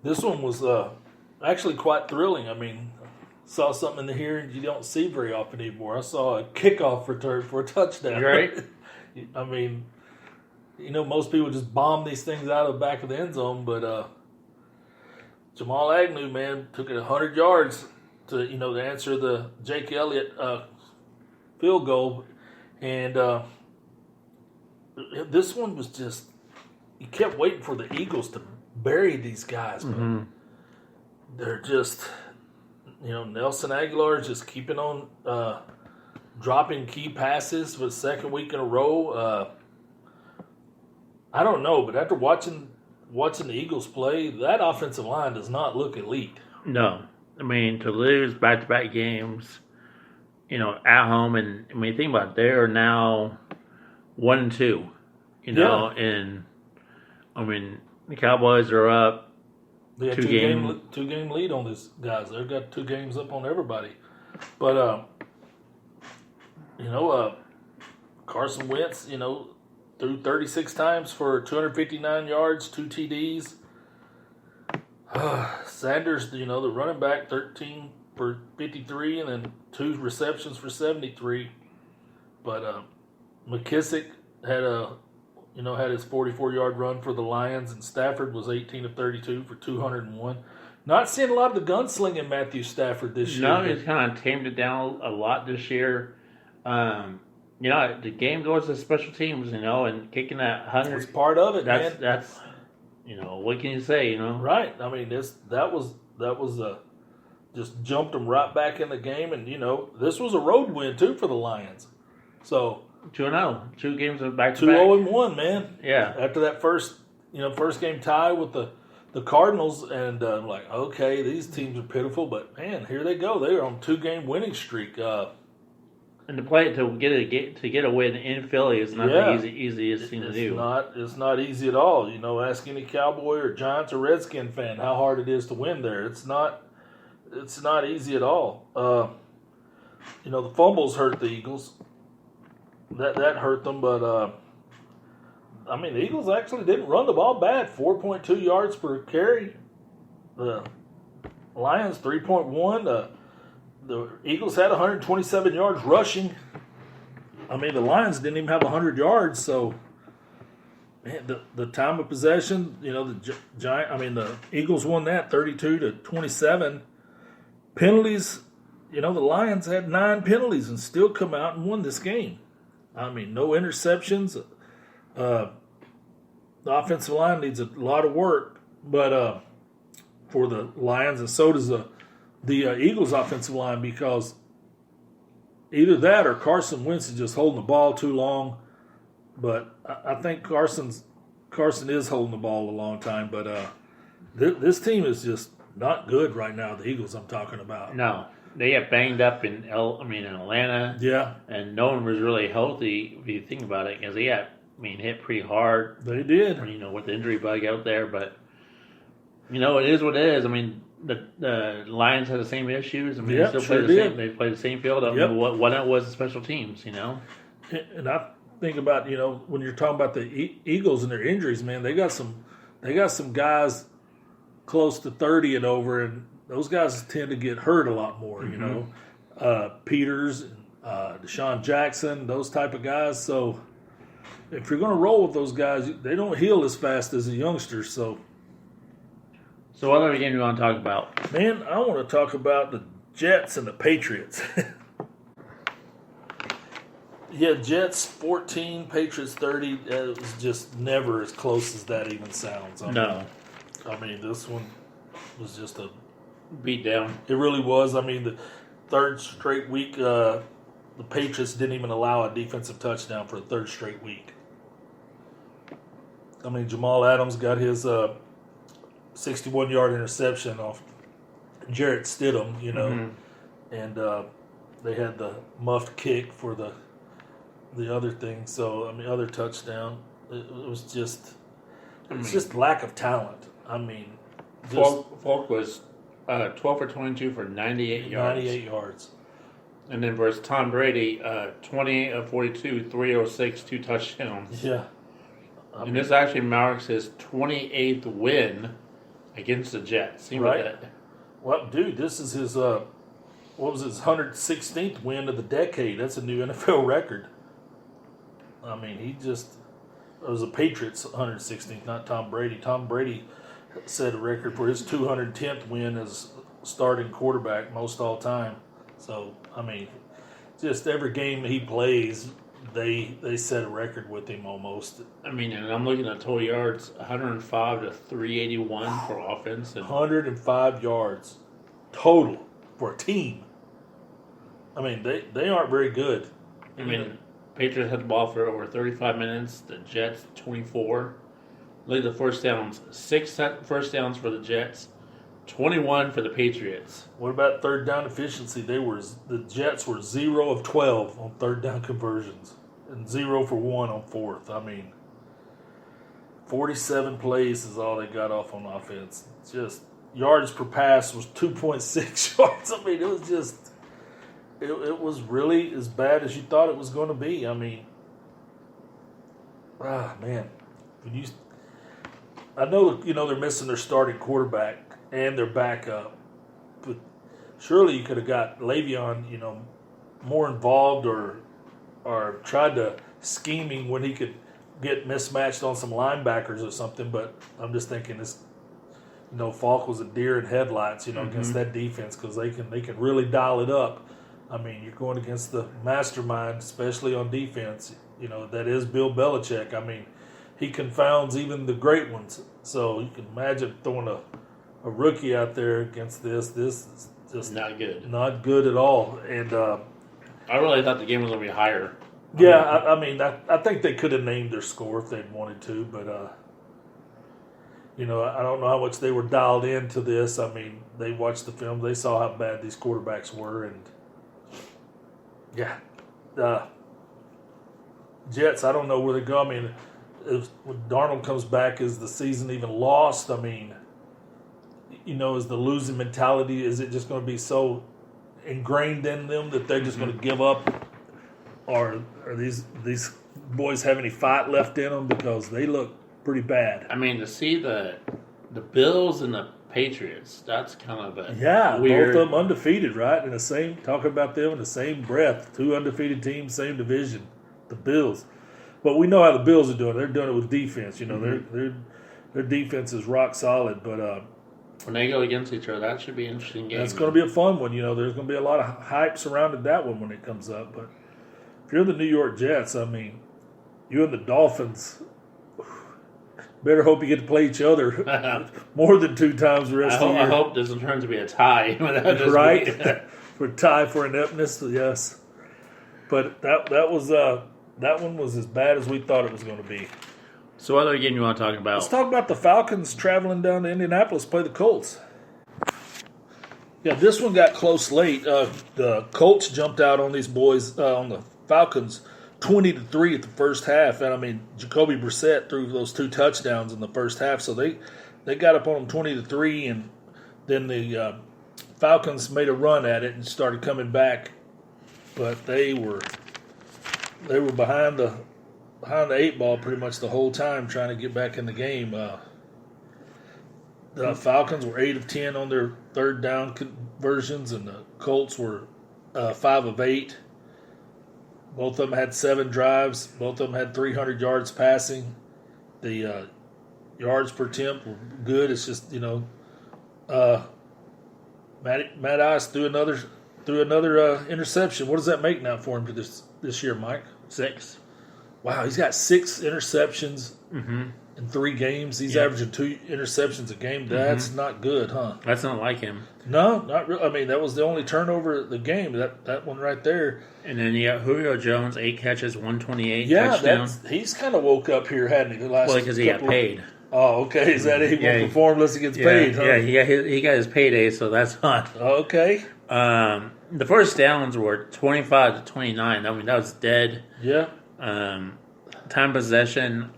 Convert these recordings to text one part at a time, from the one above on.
This one was actually quite thrilling. I mean, saw something in here you don't see very often anymore. I saw a kickoff return for a touchdown. Right. I mean, most people just bomb these things out of the back of the end zone, but Jamal Agnew, man, took it 100 yards to answer the Jake Elliott field goal, and this one was just, you kept waiting for the Eagles to bury these guys, but they're just, Nelson Aguilar is just keeping on dropping key passes for the second week in a row. I don't know, but after watching the Eagles play, that offensive line does not look elite. No. I mean, to lose back-to-back games, at home, and I mean, think about it, they are now 1-2, and I mean, the Cowboys are up. They got two game lead on these guys. They've got 2 games up on everybody. But Carson Wentz, threw 36 times for 259 yards, 2 TDs. Sanders, the running back, 13 for 53, and then 2 receptions for 73. But McKissick had his 44-yard run for the Lions, and Stafford was 18 of 32 for 201. Not seeing a lot of the gunslinging Matthew Stafford this year. No, he's kind of tamed it down a lot this year. The game goes to special teams, and kicking that 100. It's part of it, man. That's what can you say, Right. I mean, that was just jumped them right back in the game, and this was a road win too for the Lions. So 2-0, 2 games of back-to-back. 2-0-1, man. Yeah. After that first game tie with the Cardinals, and like, okay, these teams are pitiful, but man, here they go. They are on 2-game winning streak. And to get a win in Philly is not the easiest thing to do. It's not easy at all. Ask any Cowboy or Giants or Redskin fan how hard it is to win there. It's not easy at all. The fumbles hurt the Eagles. That hurt them, but the Eagles actually didn't run the ball bad. 4.2 yards per carry. The Lions 3.1. The Eagles had 127 yards rushing. I mean, the Lions didn't even have 100 yards. So, man, the time of possession, the Eagles won that 32-27. Penalties, the Lions had 9 penalties and still come out and won this game. I mean, no interceptions. The offensive line needs a lot of work, but for the Lions, and so does the Eagles' offensive line, because either that or Carson Wentz is just holding the ball too long. But I think Carson is holding the ball a long time. But this team is just not good right now. The Eagles I'm talking about. No, they got banged up in Atlanta. Yeah, and no one was really healthy if you think about it, because they got hit pretty hard. They did. With the injury bug out there, but it is what it is. I mean, the Lions had the same issues. They still play the same. They play the same field. I don't know what it was the special teams. And I think about when you're talking about the Eagles and their injuries, man, they got some guys close to 30 and over, and those guys tend to get hurt a lot more. Peters, and Deshaun Jackson, those type of guys. So if you're going to roll with those guys, they don't heal as fast as the youngsters. So what other game do you want to talk about? Man, I want to talk about the Jets and the Patriots. Yeah, Jets 14, Patriots 30. It was just never as close as that even sounds. This one was just a beat down. It really was. The third straight week, the Patriots didn't even allow a defensive touchdown for a third straight week. Jamal Adams got his 61-yard interception off Jarrett Stidham, and they had the muffed kick for the other thing. So other touchdown. It was just lack of talent. Falk was 12 for 22 for 98 yards. 98 yards. And then versus Tom Brady, 28 of 42, 306, 2 touchdowns. Yeah. And this actually marks his 28th win against the Jets. Right. Well, dude, this is his, what was his 116th win of the decade? That's a new NFL record. I mean, it was the Patriots' 116th, not Tom Brady. Tom Brady set a record for his 210th win as starting quarterback, most all time. So, I mean, just every game he plays, they set a record with him almost. I mean, and I'm looking at total yards, 105 to 381 for offense. 105 yards total for a team. I mean, they aren't very good. I mean, Patriots had the ball for over 35 minutes. The Jets, 24. Look at the first downs. 6 first downs for the Jets, 21 for the Patriots. What about third down efficiency? The Jets were 0 of 12 on third down conversions and 0 for 1 on fourth. I mean, 47 plays is all they got off on offense. Just yards per pass was 2.6 yards. I mean, it was just it was really as bad as you thought it was going to be. I mean, man, I know they're missing their starting quarterback and their backup, but surely you could have got Le'Veon, more involved or tried to scheming when he could get mismatched on some linebackers or something. But I'm just thinking this, Falk was a deer in headlights, against that defense because they can really dial it up. I mean, you're going against the mastermind, especially on defense. That is Bill Belichick. I mean, he confounds even the great ones. So you can imagine throwing a rookie out there against this. This is just not good. Not good at all. And I really thought the game was going to be higher. Yeah, I think they could have named their score if they'd wanted to, but I don't know how much they were dialed into this. I mean, they watched the film, they saw how bad these quarterbacks were, and Jets, I don't know where they go. I mean, when Darnold comes back, is the season even lost? I mean, is the losing mentality, is it just going to be so ingrained in them that they're just going to give up? Or are these boys have any fight left in them? Because they look pretty bad. I mean, to see the Bills and the Patriots, that's kind of a weird. Both of them undefeated, right? Talking about them in the same breath. 2 undefeated teams, same division, the Bills. But we know how the Bills are doing. They're doing it with defense. Their defense is rock solid. But when they go against each other, that should be an interesting game. That's going to be a fun one. There's going to be a lot of hype surrounded that one when it comes up. But if you're the New York Jets, I mean, you and the Dolphins better hope you get to play each other more than 2 times the rest of the year. I hope this turns to be a tie. Right? For tie for ineptness, yes. But that one was as bad as we thought it was going to be. So what other game you want to talk about? Let's talk about the Falcons traveling down to Indianapolis to play the Colts. Yeah, this one got close late. The Colts jumped out on these boys, on the Falcons, 20-3 at the first half. And, I mean, Jacoby Brissett threw those 2 touchdowns in the first half. So they got up on them 20-3, and then the Falcons made a run at it and started coming back. But they were behind the 8 ball pretty much the whole time trying to get back in the game. The Falcons were 8 of 10 on their third down conversions, and the Colts were 5 of 8. Both of them had 7 drives. Both of them had 300 yards passing. The yards per attempt were good. It's just, Matt Ice threw another interception. What does that make now for him this year, Mike? 6. Wow, he's got 6 interceptions in 3 games. He's averaging 2 interceptions a game. That's not good, huh? That's not like him. No, not really. I mean, that was the only turnover of the game. That one right there. And then you got Julio Jones, 8 catches, 128 touchdown. touchdown. He's kind of woke up here, hadn't he? Because he got paid. Oh, okay. Is that he won't perform unless he gets paid? Huh? Yeah, he got his payday, so that's fine. Okay. The first downs were 25-29. I mean, that was dead. Yeah. Time possession,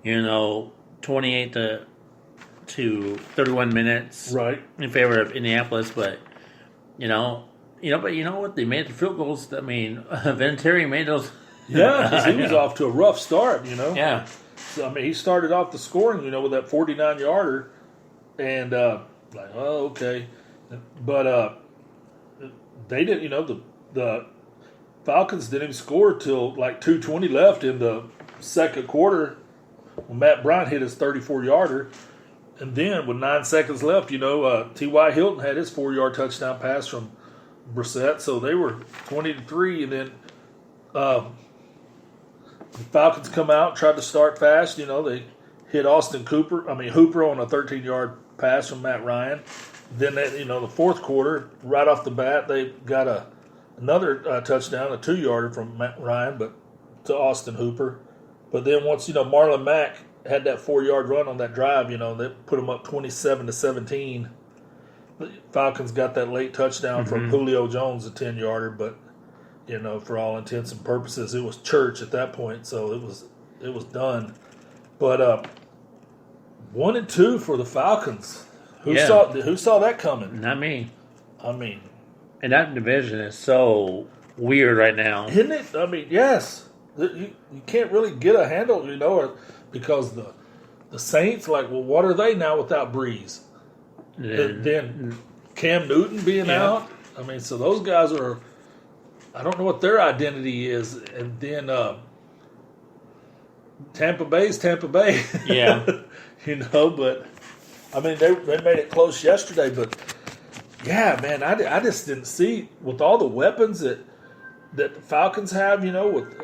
28 to 31 minutes, right, in favor of Indianapolis. But you know what? They made the field goals. I mean, Vinatieri made those. Yeah, because he was off to a rough start. Yeah. So, I mean, he started off the scoring, with that 49-yarder, and okay, but they didn't. The Falcons didn't even score till like 2:20 left in the second quarter when Matt Bryant hit his 34-yarder. And then with 9 seconds left, T.Y. Hilton had his 4-yard touchdown pass from Brissett. So they were 20-3. And then the Falcons come out, tried to start fast. They hit Hooper on a 13-yard pass from Matt Ryan. Then, the fourth quarter, right off the bat, they got another touchdown, a 2-yarder from Matt Ryan, but to Austin Hooper. But then once, Marlon Mack had that 4-yard run on that drive, they put them up 27-17. The Falcons got that late touchdown from Julio Jones, a 10-yarder, but, for all intents and purposes, it was church at that point, so it was done. But 1-2 for the Falcons. Who saw that coming? Not me. I mean, and that division is so weird right now, isn't it? I mean, yes, you can't really get a handle, because the Saints, what are they now without Breeze? Then Cam Newton being out. I mean, so those guys are. I don't know what their identity is, and then Tampa Bay's Tampa Bay. Yeah, but. I mean, they made it close yesterday, but yeah, man, I just didn't see with all the weapons that the Falcons have, with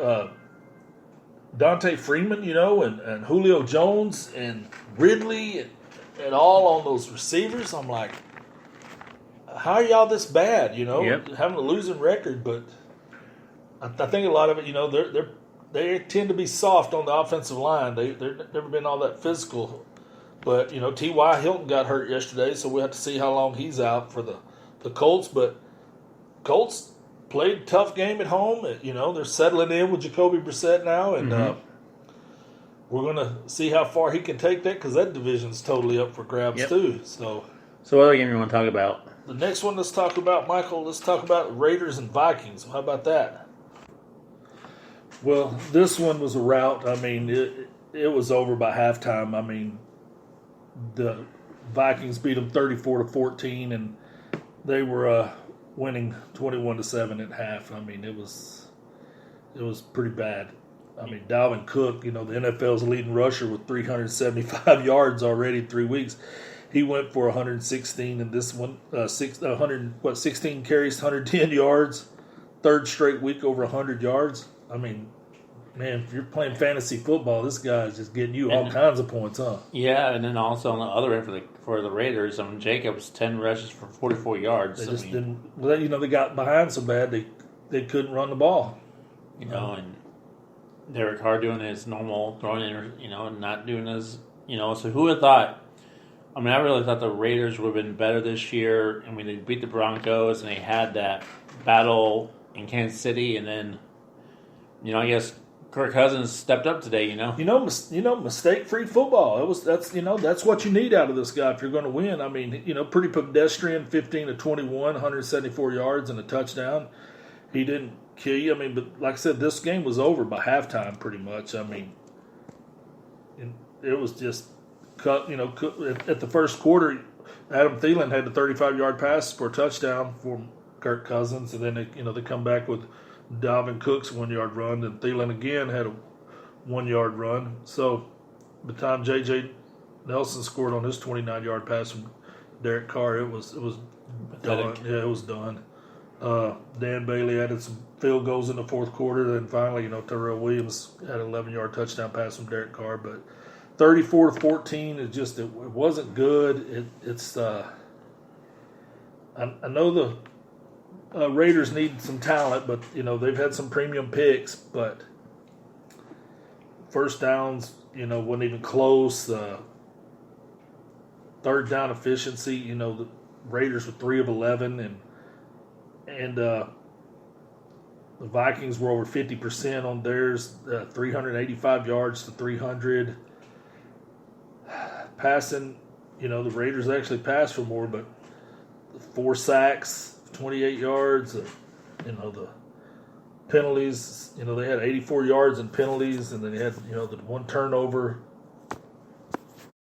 Dante Freeman, and Julio Jones and Ridley and all on those receivers. I'm like, how are y'all this bad? Having a losing record, but I think a lot of it, they tend to be soft on the offensive line. They've never been all that physical. But, T.Y. Hilton got hurt yesterday, so we'll have to see how long he's out for the Colts. But Colts played a tough game at home. They're settling in with Jacoby Brissett now, and we're going to see how far he can take that because that division's totally up for grabs too. So what other game you want to talk about? The next one let's talk about, Michael, let's talk about Raiders and Vikings. How about that? Well, this one was a rout. I mean, it was over by halftime. I mean, the Vikings beat them 34-14, and they were winning 21-7 at half. I mean, it was pretty bad. I mean, Dalvin Cook, the NFL's leading rusher with 375 yards already in 3 weeks. He went for 116, and this one 16 carries, 110 yards, third straight week over 100 yards. I mean, man, if you're playing fantasy football, this guy's just getting you all kinds of points, huh? Yeah, and then also on the other end for the Raiders, Jacobs 10 rushes for 44 yards. They just didn't. They got behind so bad they couldn't run the ball. And Derek Carr doing his normal throwing, not doing his, So who would have thought? I mean, I really thought the Raiders would have been better this year. I mean, they beat the Broncos and they had that battle in Kansas City, and then, I guess Kirk Cousins stepped up today, mistake-free football. That's what you need out of this guy if you're going to win. I mean, pretty pedestrian, 15-21, 174 yards and a touchdown. He didn't kill you. I mean, but like I said, this game was over by halftime pretty much. I mean, it was just cut. At the first quarter, Adam Thielen had the 35-yard pass for a touchdown for Kirk Cousins, and then they come back with Dalvin Cook's 1-yard run, and Thielen again had a 1-yard run. So by the time J.J. Nelson scored on his 29-yard pass from Derek Carr, it was done. Yeah, it was done. Dan Bailey added some field goals in the fourth quarter. Then finally, Terrell Williams had an 11-yard touchdown pass from Derek Carr. But 34-14, it wasn't good. I know the Raiders need some talent, but they've had some premium picks, but first downs wasn't even close. Third down efficiency, the Raiders were 3 of 11, and the Vikings were over 50% on theirs, 385 yards to 300. Passing, the Raiders actually passed for more, but 4 sacks, 28 yards. The penalties. You know, they had 84 yards in penalties, and then they had, you know, the one turnover.